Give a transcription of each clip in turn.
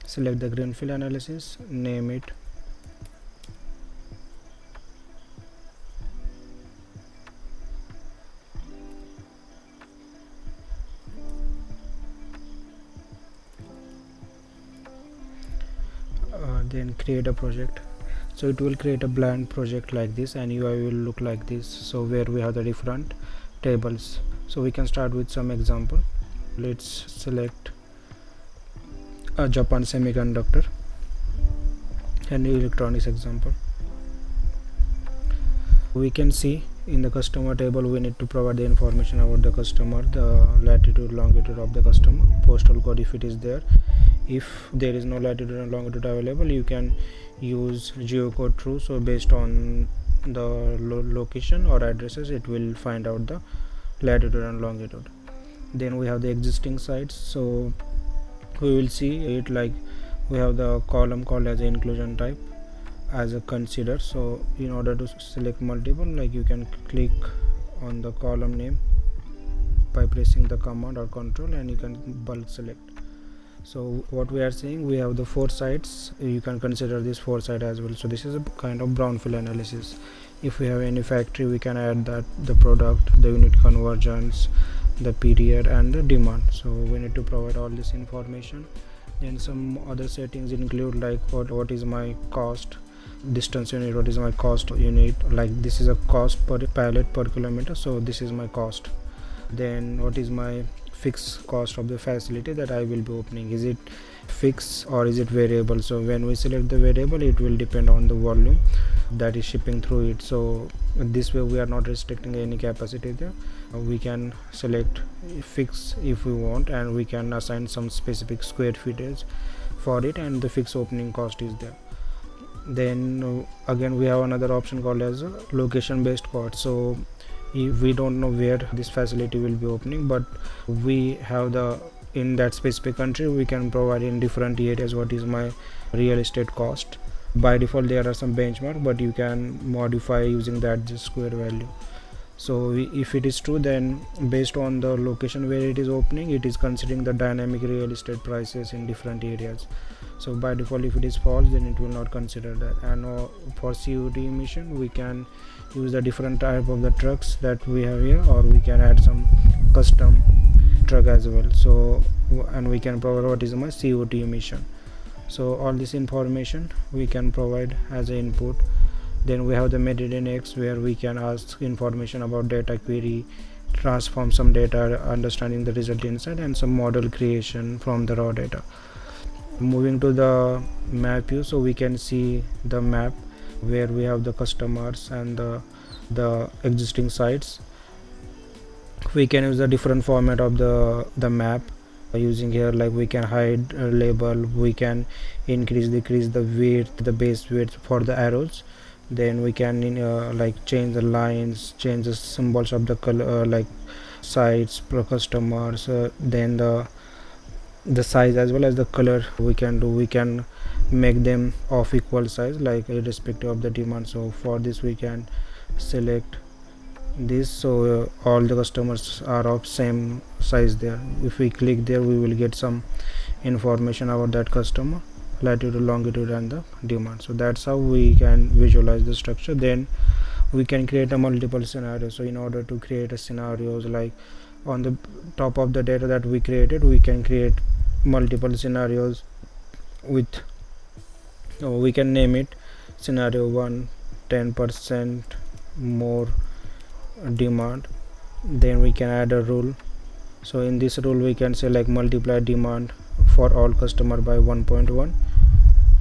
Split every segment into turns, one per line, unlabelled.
select the Greenfield analysis, name it then create a project. So it will create a blank project like this, and UI will look like this. So where we have the different tables. So we can start with some example. Let's select a Japan semiconductor and electronics example. We can see in the customer table we need to provide the information about the customer, the latitude, longitude of the customer, postal code if it is there. If there is no latitude and longitude available, you can use geocode true. So based on the location or addresses, it will find out the latitude and longitude. Then we have the existing sites. So we will see it like we have the column called as inclusion type as a consider. So in order to select multiple, like you can click on the column name by pressing the command or control, and you can bulk select. So what we are saying, we have the 4 sites, you can consider this 4 site as well. So this is a kind of brownfield analysis. If we have any factory, we can add that the product, the unit conversions, the period and the demand. So we need to provide all this information. Then some other settings include like what is my cost, distance unit, what is my cost unit, like this is a cost per pallet per kilometer, so this is my cost. Then what is my fixed cost of the facility that I will be opening, is it fixed or is it variable? So when we select the variable, it will depend on the volume that is shipping through it. So this way we are not restricting any capacity there. We can select fix if we want, and we can assign some specific square footage for it, and the fixed opening cost is there. Then again we have another option called as a location based cost. So if we don't know where this facility will be opening, but we have the in that specific country, we can provide in different areas what is my real estate cost. By default there are some benchmark, but you can modify using that just square value. So if it is true, then based on the location where it is opening, it is considering the dynamic real estate prices in different areas. So by default, if it is false, then it will not consider that. And for CO2 emission, we can use the different type of the trucks that we have here, or we can add some custom truck as well. So and we can provide what is my CO2 emission. So all this information we can provide as an input. Then we have the Meridian X, where we can ask information about data query, transform some data, understanding the result inside, and some model creation from the raw data. Moving to the map view, so we can see the map where we have the customers and the existing sites. We can use the different format of the map using here, like we can hide a label, we can increase decrease the width, the base width for the arrows. Then we can like change the lines, change the symbols of the color, like sites per customers, then the size as well as the color we can make them of equal size, like irrespective of the demand. So for this we can select this, so all the customers are of same size there. If we click there, we will get some information about that customer, latitude, longitude and the demand. So that's how we can visualize the structure. Then we can create a multiple scenario. So in order to create a scenarios, like on the top of the data that we created, we can create multiple scenarios with we can name it scenario 1, 10% more demand. Then we can add a rule. So in this rule we can say like multiply demand for all customer by 1.1,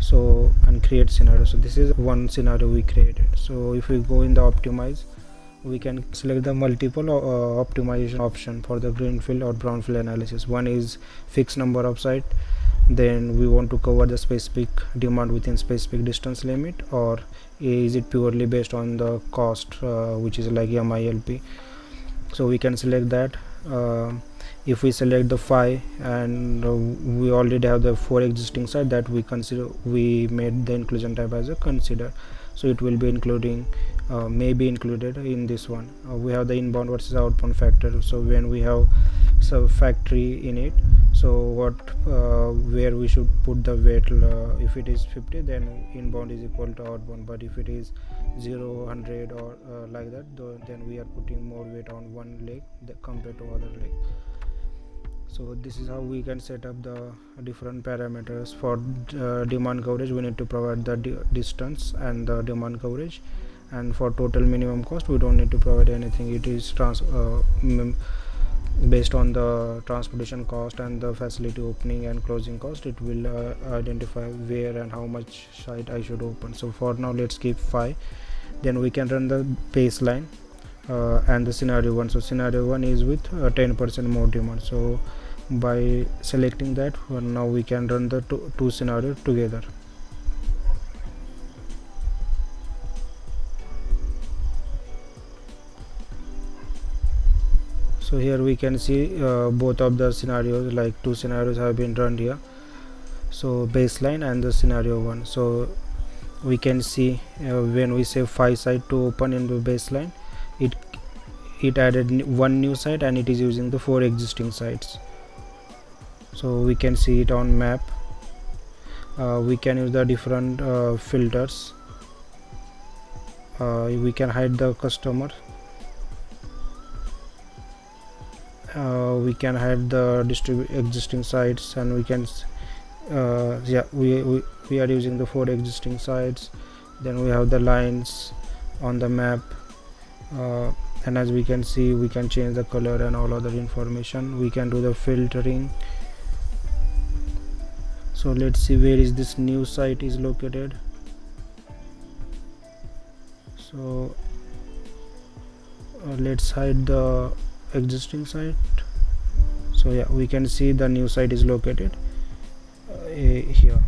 so and create scenario. So this is one scenario we created. So if we go in the optimize, we can select the multiple optimization option for the greenfield or brownfield analysis. One is fixed number of site, then we want to cover the specific demand within specific distance limit, or is it purely based on the cost which is like MILP. So we can select that. If we select the 5 and we already have the 4 existing site that we consider, we made the inclusion type as a consider, so it will be including may be included in this one. We have the inbound versus outbound factor. So when we have some factory in it, so So what where we should put the weight, if it is 50 then inbound is equal to outbound, but if it is 0 100 or like that, then we are putting more weight on one leg compared to other leg. So this is how we can set up the different parameters. For demand coverage, we need to provide the distance and the demand coverage, and for total minimum cost we don't need to provide anything. It is based on the transportation cost and the facility opening and closing cost, it will identify where and how much site I should open. So for now let's keep 5. Then we can run the baseline and the scenario 1. So scenario 1 is with 10% more demand. So by selecting that, now we can run the two scenarios together. So here we can see both of the scenarios, like two scenarios have been run here. So baseline and the scenario 1. So we can see when we say 5 site to open in the baseline, it added one new site and it is using the 4 existing sites. So we can see it on map. We can use the different filters. We can hide the customer. We can hide the existing sites, and we can we are using the 4 existing sites. Then we have the lines on the map, and as we can see, we can change the color and all other information. We can do the filtering. So let's see where is this new site is located. So let's hide the existing site. So yeah, we can see the new site is located here.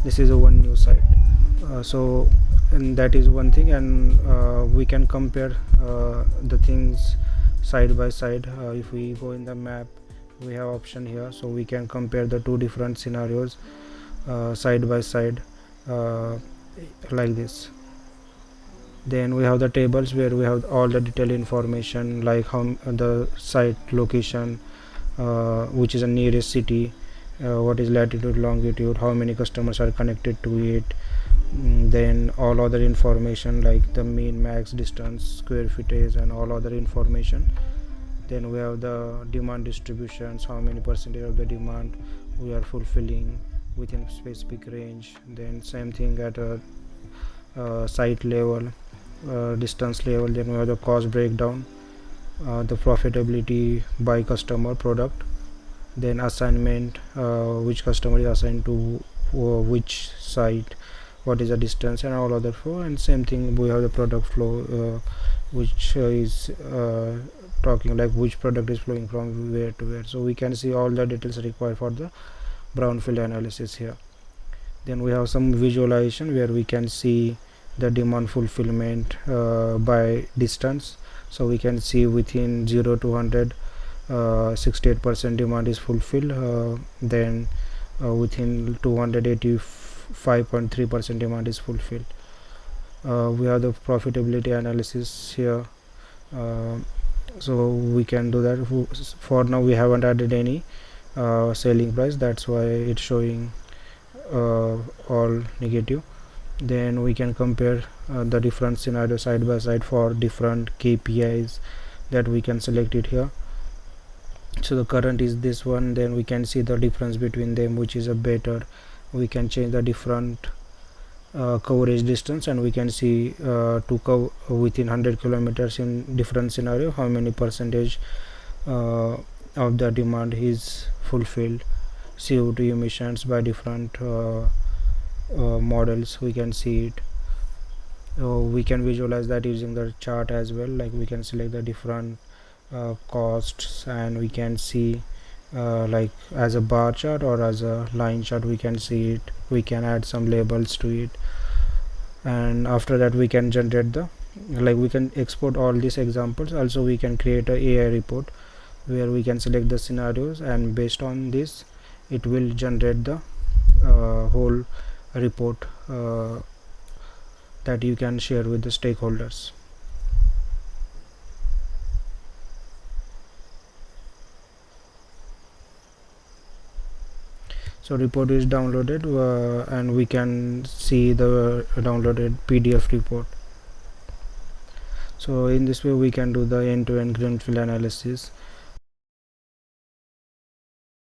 This is a one new site. So and that is one thing, and we can compare the things side by side. If we go in the map, we have option here, so we can compare the two different scenarios side by side like this. Then we have the tables where we have all the detailed information, like how the site location, which is the nearest city, what is latitude, longitude, how many customers are connected to it. Then all other information like the mean, max, distance, square footage, and all other information. Then we have the demand distributions, how many percentage of the demand we are fulfilling within specific range. Then same thing at a site level, distance level. Then we have the cost breakdown, the profitability by customer, product. Then assignment, which customer is assigned to which site, what is the distance, and all other flow. And same thing, we have the product flow, which is talking like which product is flowing from where to where. So we can see all the details required for the brownfield analysis here. Then we have some visualization where we can see the demand fulfillment by distance. So we can see within 0 to 100, 68% demand is fulfilled. Then within 285.3% demand is fulfilled. We have the profitability analysis here. So we can do that. For now we haven't added any selling price, that's why it's showing all negative. Then we can compare the different scenarios side by side for different KPIs that we can select it here. So the current is this one. Then we can see the difference between them, which is a better. We can change the different coverage distance, and we can see to cover within 100 kilometers in different scenario how many percentage of the demand is fulfilled. CO2 emissions by different models, we can see it. We can visualize that using the chart as well, like we can select the different costs, and we can see like as a bar chart or as a line chart, we can see it. We can add some labels to it, and after that we can generate the, like we can export all these examples. Also we can create a AI report where we can select the scenarios, and based on this it will generate the whole report that you can share with the stakeholders. So report is downloaded, and we can see the downloaded PDF report. So in this way we can do the end-to-end Greenfield analysis